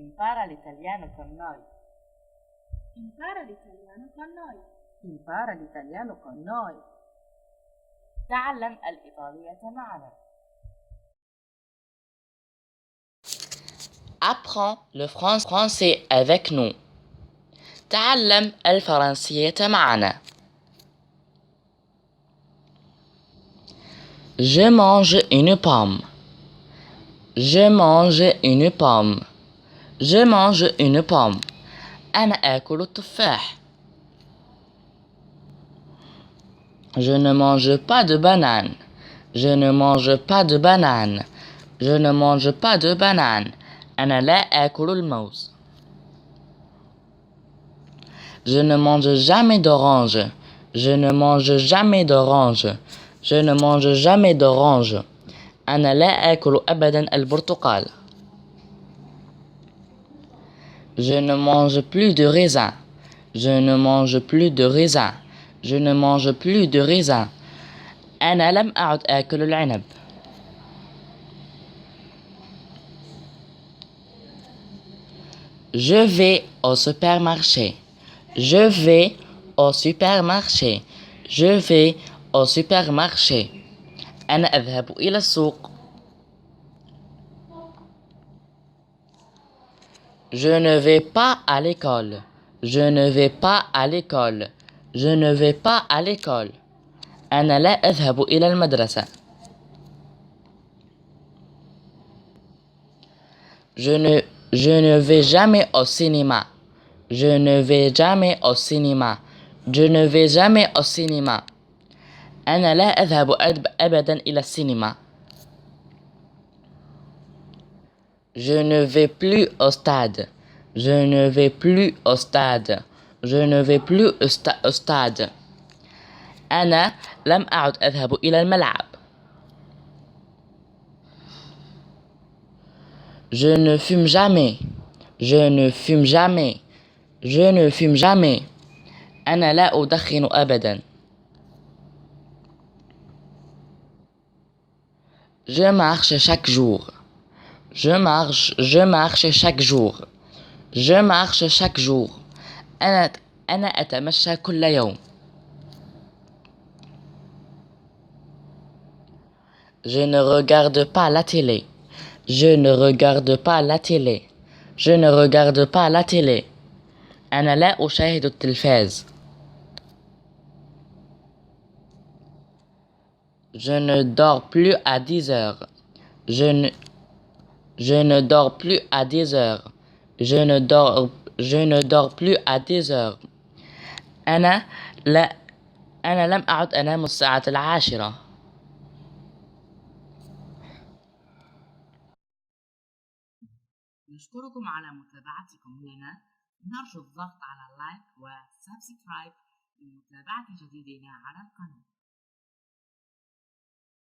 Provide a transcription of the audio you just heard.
Impara l'italiano con noi. Impara l'italiano con noi. Impara l'italiano con noi. تعلم الإيطالية معنا. Apprends le français avec nous. تعلم الفرنسية معنا. Je mange une pomme. Je mange une pomme. Je mange une pomme. أنا آكل التفاح. Je ne mange pas de banane. Je ne mange pas de banane. Je ne mange pas de banane. أنا لا آكل الموز. Je ne mange jamais d'orange. Je ne mange jamais d'orange. Je ne mange jamais d'orange. أنا لا آكل أبدا البرتقال. Je ne mange plus de raisin. Je ne mange plus de raisin. Je ne mange plus de raisin. أنا لم أعد آكل العنب. Je vais au supermarché. Je vais au supermarché. Je vais au supermarché. أنا أذهب إلى السوق. Je ne vais pas à l'école. Je ne vais pas à l'école. Je ne vais pas à l'école. أنا لا أذهب إلى المدرسة. Je ne vais jamais au cinéma. Je ne vais jamais au cinéma. Je ne vais jamais au cinéma. أنا لا أذهب أبدا إلى السينما. Je ne vais plus au stade. Je ne vais plus au stade. Je ne vais plus au stade. أنا لم أعد أذهب إلى الملعب. Je ne fume jamais. Je ne fume jamais. Je ne fume jamais. أنا لا أدخن أبدا. Je marche chaque jour. Je marche chaque jour. Je marche chaque jour. أنا أتمشى كل يوم. Je ne regarde pas la télé. Je ne regarde pas la télé. Je ne regarde pas la télé. أنا لا أشاهد التلفاز. Je ne dors plus à 10 heures. Je ne dors plus à 10 heures. Je ne dors plus à 10 heures. أنا لم أعد أنام الساعة 10. نشكركم على متابعتكم لنا. نرجو الضغط على لايك وسبسكرايب لمتابعة جديدنا على القناة.